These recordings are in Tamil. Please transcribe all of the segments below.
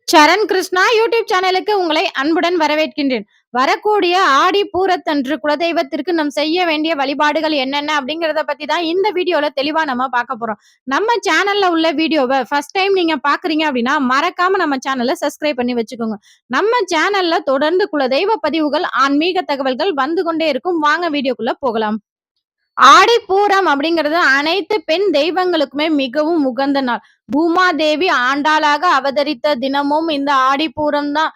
சரண் கிருஷ்ணா யூடியூப் சேனலுக்கு உங்களை அன்புடன் வரவேற்கின்றேன். வரக்கூடிய ஆடி பூரத்தன்று குலதெய்வத்திற்கு நாம் செய்ய வேண்டிய வழிபாடுகள் என்னென்ன அப்படிங்கிறத பத்தி தான் இந்த வீடியோல தெளிவா நம்ம பார்க்க போறோம். நம்ம சேனல்ல உள்ள வீடியோவை ஃபர்ஸ்ட் டைம் நீங்க பாக்குறீங்க அப்படின்னா மறக்காம நம்ம சேனலை சப்ஸ்கிரைப் பண்ணி வச்சுக்கோங்க. நம்ம சேனல்ல தொடர்ந்து குலதெய்வ பதிவுகள், ஆன்மீக தகவல்கள் வந்து கொண்டே இருக்கும். வாங்க வீடியோக்குள்ள போகலாம். ஆடிப்பூரம் அப்படிங்கிறது அனைத்து பெண் தெய்வங்களுக்குமே மிகவும் உகந்த நாள். பூமாதேவி ஆண்டாளாக அவதரித்த தினமும் இந்த ஆடிப்பூரம் தான்.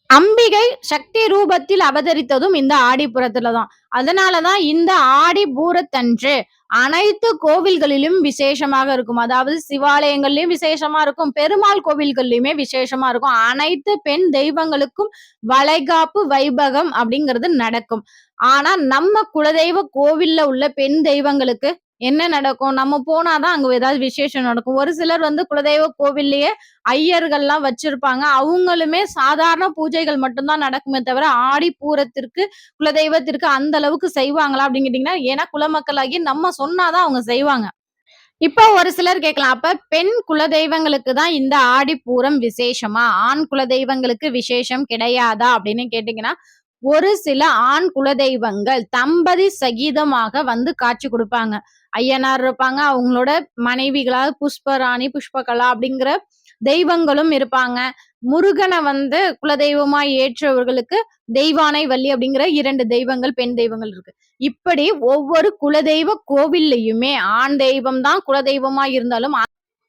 அம்பிகை சக்தி ரூபத்தில் அவதரித்ததும் இந்த ஆடிப்புறத்துல தான். அதனாலதான் இந்த ஆடி பூரத்தன்று அனைத்து கோவில்களிலும் விசேஷமாக இருக்கும். அதாவது சிவாலயங்கள்லயும் விசேஷமா இருக்கும், பெருமாள் கோவில்கள்லயுமே விசேஷமா இருக்கும். அனைத்து பெண் தெய்வங்களுக்கும் வளைகாப்பு வைபகம் அப்படிங்கிறது நடக்கும். ஆனா நம்ம குலதெய்வ கோவில்ல உள்ள பெண் தெய்வங்களுக்கு என்ன நடக்கும்? நம்ம போனாதான் அங்க ஏதாவது விசேஷம் நடக்கும். ஒரு சிலர் குலதெய்வ கோவில்லயே ஐயர்கள்லாம் வச்சிருப்பாங்க. அவங்களுமே சாதாரண பூஜைகள் மட்டும்தான் நடக்குமே தவிர, ஆடி பூரத்திற்கு குலதெய்வத்திற்கு அந்த அளவுக்கு செய்வாங்களா அப்படின்னு கேட்டீங்கன்னா, ஏன்னா குலமக்களாகி நம்ம சொன்னாதான் அவங்க செய்வாங்க. இப்ப ஒரு சிலர் கேட்கலாம், அப்ப பெண் குலதெய்வங்களுக்கு தான் இந்த ஆடிப்பூரம் விசேஷமா? ஆண் குலதெய்வங்களுக்கு விசேஷம் கிடையாதா? அப்படின்னு கேட்டீங்கன்னா, ஒரு சில ஆண் குலதெய்வங்கள் தம்பதி சகிதமாக காட்சி கொடுப்பாங்க. ஐயனார் இருப்பாங்க. அவங்களோட மனைவிகளா புஷ்பராணி, புஷ்பகலா அப்படிங்கிற தெய்வங்களும் இருப்பாங்க. முருகனை குலதெய்வமா ஏற்றவர்களுக்கு தெய்வானை வள்ளி அப்படிங்கிற 2 தெய்வங்கள், பெண் தெய்வங்கள் இருக்கு. இப்படி ஒவ்வொரு குலதெய்வ கோவில்லையுமே ஆண் தெய்வம் தான் குலதெய்வமா இருந்தாலும்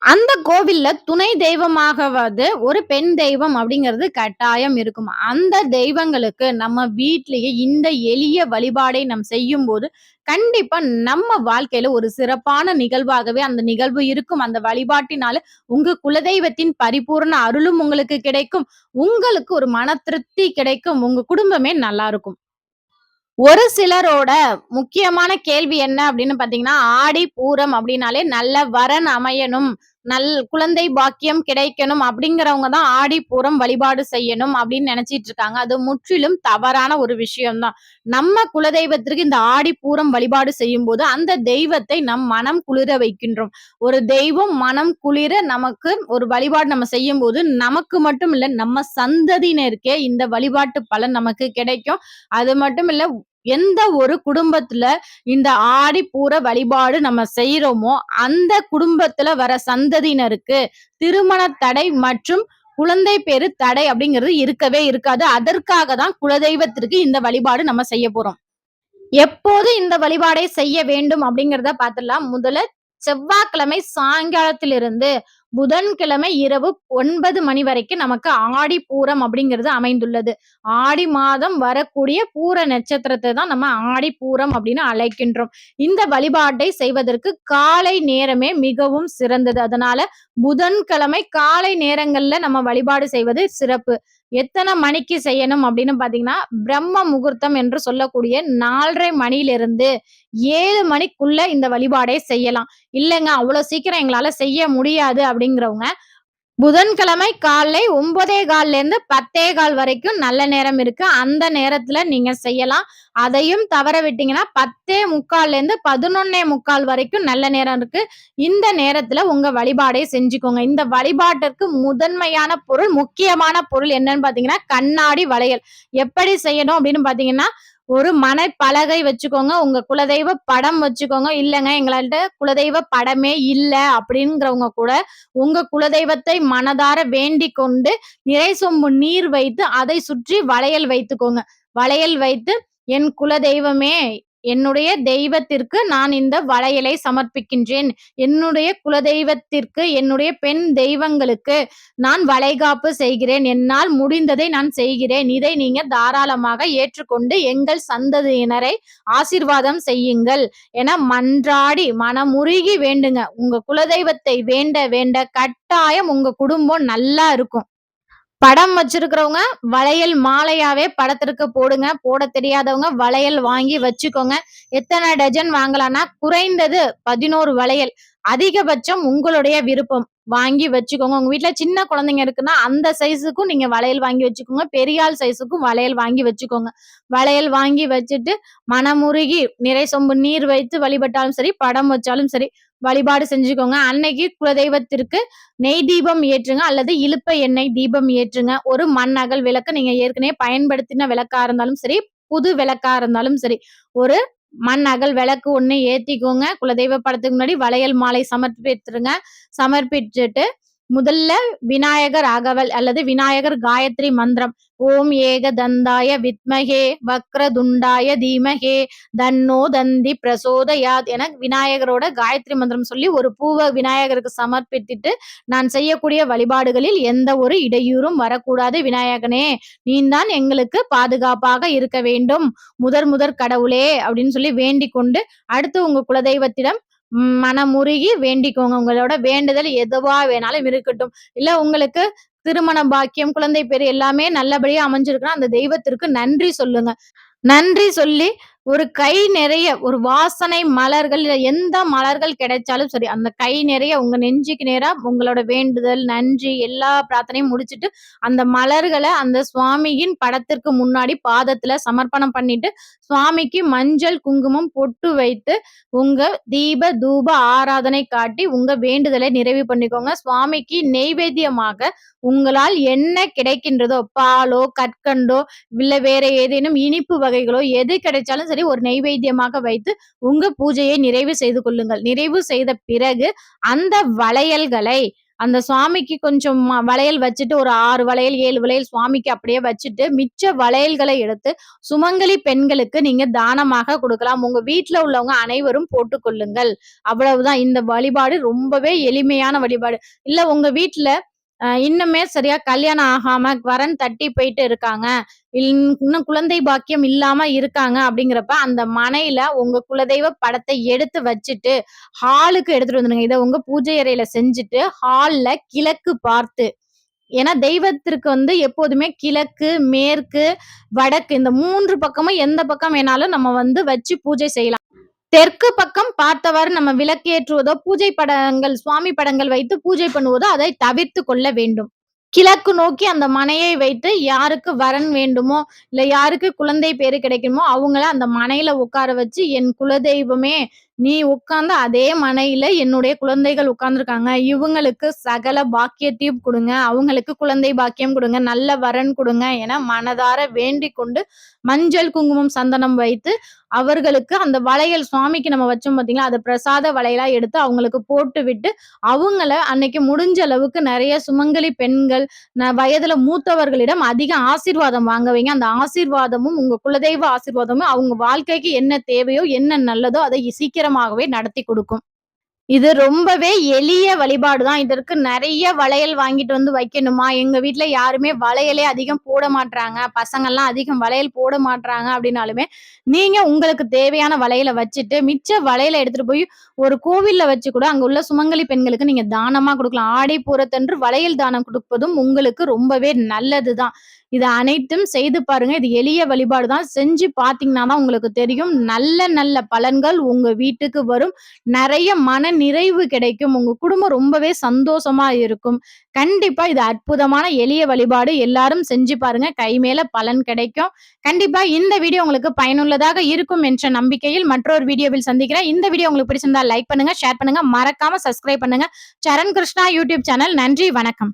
அந்த கோவில்ல துணை தெய்வமாகவது ஒரு பெண் தெய்வம் அப்படிங்கிறது கட்டாயம் இருக்கும். அந்த தெய்வங்களுக்கு நம்ம வீட்டிலேயே இந்த எளிய வழிபாடை நாம் செய்யும் போது கண்டிப்பா நம்ம வாழ்க்கையில ஒரு சிறப்பான நிகழ்வாகவே அந்த நிகழ்வு இருக்கும். அந்த வழிபாட்டினால உங்க குலதெய்வத்தின் பரிபூர்ண அருளும் உங்களுக்கு கிடைக்கும். உங்களுக்கு ஒரு மன திருப்தி கிடைக்கும். உங்க குடும்பமே நல்லா இருக்கும். ஒரு சிலரோட முக்கியமான கேள்வி என்ன அப்படின்னு பாத்தீங்கன்னா, ஆடி பூரம் அப்படின்னாலே நல்ல வரன் அமையணும், குழந்தை பாக்கியம் கிடைக்கணும் அப்படிங்கிறவங்க தான் ஆடி பூரம் வழிபாடு செய்யணும் அப்படின்னு நினைச்சிட்டு இருக்காங்க. அது முற்றிலும் தவறான ஒரு விஷயம் தான். நம்ம குலதெய்வத்திற்கு இந்த ஆடி பூரம் வழிபாடு செய்யும் போது அந்த தெய்வத்தை நம் மனம் குளிர வைக்கின்றோம். ஒரு தெய்வம் மனம் குளிர நமக்கு ஒரு வழிபாடு நம்ம செய்யும் போது நமக்கு மட்டும் இல்ல, நம்ம சந்ததியினருக்கே இந்த வழிபாட்டு பலன் நமக்கு கிடைக்கும். அது மட்டும் இல்ல, எந்த ஒரு குடும்பத்துல இந்த ஆடி பூர வழிபாடு நம்ம செய்யறோமோ அந்த குடும்பத்துல வர சந்ததியினருக்கு திருமண தடை மற்றும் குழந்தை பேரு தடை அப்படிங்கிறது இருக்கவே இருக்காது. அதற்காக தான் குலதெய்வத்திற்கு இந்த வழிபாடு நம்ம செய்ய போறோம். எப்போது இந்த வழிபாடை செய்ய வேண்டும் அப்படிங்கிறத பார்த்துடலாம். முதல்ல செவ்வாய்க்கிழமை சாயங்காலத்திலிருந்து புதன்கிழமை இரவு 9 மணி வரைக்கும் நமக்கு ஆடி பூரம் அப்படிங்கிறது அமைந்துள்ளது. ஆடி மாதம் வரக்கூடிய பூர நட்சத்திரத்தை தான் நம்ம ஆடி பூரம் அப்படின்னு அழைக்கின்றோம். இந்த வழிபாட்டை செய்வதற்கு காலை நேரமே மிகவும் சிறந்தது. அதனால புதன்கிழமை காலை நேரங்கள்ல நம்ம வழிபாடு செய்வது சிறப்பு. எத்தனை மணிக்கு செய்யணும் அப்படின்னு பாத்தீங்கன்னா, பிரம்ம முகூர்த்தம் என்று சொல்லக்கூடிய 4:30 மணியிலிருந்து 7 மணிக்குள்ள இந்த வழிபாடை செய்யலாம். இல்லைங்க அவ்வளவு சீக்கிரம் எங்களால செய்ய முடியாது அப்படிங்கிறவங்க, புதன்கிழமை காலை 9:15 இருந்து 10:15 வரைக்கும் நல்ல நேரம் இருக்கு. அந்த நேரத்துல நீங்க செய்யலாம். அதையும் தவற விட்டீங்கன்னா 10:45 இருந்து 11:45 வரைக்கும் நல்ல நேரம் இருக்கு. இந்த நேரத்துல உங்க வழிபாடை செஞ்சுக்கோங்க. இந்த வழிபாட்டிற்கு முதன்மையான பொருள், முக்கியமான பொருள் என்னன்னு பாத்தீங்கன்னா, கண்ணாடி வளையல். எப்படி செய்யணும் அப்படின்னு பாத்தீங்கன்னா, ஒரு மணப்பலகை வச்சுக்கோங்க. உங்க குலதெய்வ படம் வச்சுக்கோங்க. இல்லைங்க எங்கள்ட்ட குலதெய்வ படமே இல்ல அப்படிங்கிறவங்க கூட உங்க குலதெய்வத்தை மனதார வேண்டிக் கொண்டு நிறை சொம்பு நீர் வைத்து அதை சுற்றி வளையல் வைத்துக்கோங்க. வளையல் வைத்து, என் குலதெய்வமே, என்னுடைய தெய்வத்திற்கு நான் இந்த வளையலை சமர்ப்பிக்கின்றேன். என்னுடைய குலதெய்வத்திற்கு, என்னுடைய பெண் தெய்வங்களுக்கு நான் வளைகாப்பு செய்கிறேன். என்னால் முடிந்ததை நான் செய்கிறேன். இதை நீங்க தாராளமாக ஏற்றுக்கொண்டு எங்கள் சந்ததியினரை ஆசீர்வாதம் செய்யுங்கள் என மன்றாடி மனமுருகி வேண்டுங்க. உங்க குலதெய்வத்தை வேண்ட வேண்ட கட்டாயம் உங்க குடும்பம் நல்லா இருக்கும். படம் வச்சிருக்கிறவங்க வளையல் மாலையாவே படத்திற்கு போடுங்க. போட தெரியாதவங்க வளையல் வாங்கி வச்சுக்கோங்க. எத்தனை டஜன் வாங்கலாம்னா குறைந்தது 11 வளையல். அதிகபட்சம் உங்களுடைய விருப்பம். வாங்கி வச்சுக்கோங்க. உங்க வீட்ல சின்ன குழந்தைங்க இருக்குன்னா, அந்த சைஸுக்கும் நீங்க வளையல் வாங்கி வச்சுக்கோங்க. பெரிய ஆள் சைஸுக்கும் வளையல் வாங்கி வச்சுக்கோங்க. வளையல் வாங்கி வச்சுட்டு, மனமுருகி நிறை சொம்பு நீர் வைத்து வழிபட்டாலும் சரி, படம் வச்சாலும் சரி, வழிபாடு செஞ்சுக்கோங்க. அன்னைக்கு குலதெய்வத்திற்கு நெய் தீபம் ஏற்றுங்க அல்லது இலுப்பை எண்ணெய் தீபம் ஏற்றுங்க. ஒரு மண் அகல் விளக்கு நீங்க ஏற்கனவே பயன்படுத்தின விளக்கா இருந்தாலும் சரி, புது விளக்கா இருந்தாலும் சரி, ஒரு மண் அகல் விளக்கு ஒண்ணு ஏத்திக்கோங்க. குலதெய்வ படத்துக்கு முன்னாடி வளையல் மாலை சமர்ப்பித்துருங்க. சமர்ப்பிச்சுட்டு முதல்ல விநாயகர் அகவல் அல்லது விநாயகர் காயத்ரி மந்திரம். ஓம் ஏகதந்தாய வித்மகே வக்ரதுண்டாய தீமகே தன்னோ தந்தி பிரசோதயாத் என விநாயகரோட காயத்ரி மந்திரம் சொல்லி ஒரு பூவ விநாயகருக்கு சமர்ப்பித்துட்டு, நான் செய்யக்கூடிய வழிபாடுகளில் எந்த ஒரு இடையூறும் வரக்கூடாது விநாயகனே, நீதான் எங்களுக்கு பாதுகாப்பாக இருக்க வேண்டும் முதற் கடவுளே அப்படின்னு சொல்லி வேண்டிக் கொண்டு, அடுத்து உங்க குலதெய்வத்திடம் மனமுருகி வேண்டிக்கோங்க. உங்களோட வேண்டுதல் எதுவா வேணாலும் இருக்கட்டும். இல்ல உங்களுக்கு திருமண பாக்கியம், குழந்தை பேரு எல்லாமே நல்லபடியா அமைஞ்சிருக்குன்னா, அந்த தெய்வத்திற்கு நன்றி சொல்லுங்க. நன்றி சொல்லி ஒரு கை நிறைய ஒரு வாசனை மலர்கள் எந்த மலர்கள் கிடைச்சாலும் சரி அந்த கை நிறைய உங்க நெஞ்சுக்கு நேரா உங்களோட வேண்டுதல் நன்றி எல்லா பிரார்த்தனையும் முடிச்சிட்டு அந்த மலர்களை அந்த சுவாமியின் படத்திற்கு முன்னாடி பாதத்துல சமர்ப்பணம் பண்ணிட்டு சுவாமிக்கு மஞ்சள் குங்குமம் பொட்டு வைத்து உங்க தீப தூப ஆராதனை காட்டி உங்க வேண்டுதலை நிறைவு பண்ணிக்கோங்க. சுவாமிக்கு நெய்வேத்தியமாக உங்களால் என்ன கிடைக்கின்றதோ பாலோ கற்கண்டோ இல்ல வேற ஏதேனும் இனிப்பு வகைகளோ எது கிடைச்சாலும் சரி ஒரு நெய்வேத்தியமாக வைத்து உங்க பூஜையை நிறைவு செய்து கொள்ளுங்கள். நிறைவு செய்த பிறகு அந்த வளையல்களை அந்த சுவாமிக்கு கொஞ்சம் வளையல் வச்சுட்டு ஒரு 6 வளையல் 7 வளையல் சுவாமிக்கு அப்படியே வச்சுட்டு மிச்ச வளையல்களை எடுத்து சுமங்கலி பெண்களுக்கு நீங்க தானமாக கொடுக்கலாம். உங்க வீட்டுல உள்ளவங்க அனைவரும் போட்டுக்கொள்ளுங்கள். அவ்வளவுதான். இந்த வழிபாடு ரொம்பவே எளிமையான வழிபாடு. இல்ல உங்க வீட்டுல இன்னுமே சரியா கல்யாணம் ஆகாம வரன் தட்டி போயிட்டு இருக்காங்க. இன்னும் குழந்தை பாக்கியம் இல்லாம இருக்காங்க அப்படிங்கிறப்ப அந்த மனையில உங்க குலதெய்வ படத்தை எடுத்து வச்சுட்டு ஹாலுக்கு எடுத்துட்டு வந்துடுங்க. இதை உங்க பூஜை அறையில செஞ்சுட்டு ஹால்ல கிழக்கு பார்த்து ஏன்னா தெய்வத்திற்கு எப்போதுமே கிழக்கு மேற்கு வடக்கு இந்த 3 பக்கமும் எந்த பக்கம் வேணாலும் நம்ம வச்சு பூஜை செய்யலாம். தெற்கு பக்கம் பார்த்தவாறு நம்ம விளக்கேற்றுவதோ பூஜை படங்கள் சுவாமி படங்கள் வைத்து பூஜை பண்ணுவதோ அதை தவிர்த்து கொள்ள வேண்டும். கிழக்கு நோக்கி அந்த மனையை வைத்து யாருக்கு வரன் வேண்டுமோ இல்ல யாருக்கு குழந்தை பேரு கிடைக்குமோ அவங்கள அந்த மனையில உட்கார வச்சு என் குலதெய்வமே நீ உட்கார்ந்து அதே மனையில என்னுடைய குழந்தைகள் உட்கார்ந்துருக்காங்க இவங்களுக்கு சகல பாக்கியத்தையும் கொடுங்க அவங்களுக்கு குழந்தை பாக்கியம் கொடுங்க நல்ல வரன் கொடுங்க என மனதார வேண்டிக் கொண்டு மஞ்சள் குங்குமம் சந்தனம் வைத்து அவர்களுக்கு அந்த வளையல் சுவாமிக்கு நம்ம வச்சோம் பாத்தீங்களா அதை பிரசாத வளையலா எடுத்து அவங்களுக்கு போட்டு விட்டு அவங்கள அன்னைக்கு முடிஞ்ச அளவுக்கு நிறைய சுமங்கலி பெண்கள் வயதுல மூத்தவர்களிடம் அதிக ஆசீர்வாதம் வாங்க வைங்க. அந்த ஆசீர்வாதமும் உங்க குலதெய்வ ஆசீர்வாதமும் அவங்க வாழ்க்கைக்கு என்ன தேவையோ என்ன நல்லதோ அதை சீக்கிரமாகவே நடத்தி கொடுக்கும். இது ரொம்பவே எளிய வழிபாடு தான். இதற்கு நிறைய வளையல் வாங்கிட்டு வைக்கணுமா? எங்க வீட்ல யாருமே வளையலே அதிகம் போட மாட்றாங்க. பசங்கள்லாம் அதிகம் வளையல் போட மாட்றாங்க அப்படின்னாலுமே, நீங்க உங்களுக்கு தேவையான வளையல வச்சுட்டு, மிச்ச வளையல எடுத்துட்டு போய் ஒரு கோவில்ல வச்சு கூட அங்க உள்ள சுமங்கலி பெண்களுக்கு நீங்க தானமா குடுக்கலாம். ஆடி பூரத்தன்று வளையல் தானம் குடுப்பதும் உங்களுக்கு ரொம்பவே நல்லது தான். இது அனைத்தும் செய்து பாருங்க. இது எளிய வழிபாடு தான். செஞ்சு பார்த்தீங்கன்னா தான் உங்களுக்கு தெரியும். நல்ல நல்ல பலன்கள் உங்க வீட்டுக்கு வரும். நிறைய மன நிறைவு கிடைக்கும். உங்க குடும்பம் ரொம்பவே சந்தோஷமா இருக்கும். கண்டிப்பா இது அற்புதமான எளிய வழிபாடு. எல்லாரும் செஞ்சு பாருங்க. கை மேல பலன் கிடைக்கும். கண்டிப்பா இந்த வீடியோ உங்களுக்கு பயனுள்ளதாக இருக்கும் என்ற நம்பிக்கையில் மற்றொரு வீடியோவில் சந்திக்கிறேன். இந்த வீடியோ உங்களுக்கு பிடிச்சிருந்தா லைக் பண்ணுங்க, ஷேர் பண்ணுங்க, மறக்காம சப்ஸ்கிரைப் பண்ணுங்க. சரண் கிருஷ்ணா யூடியூப் சேனல். நன்றி, வணக்கம்.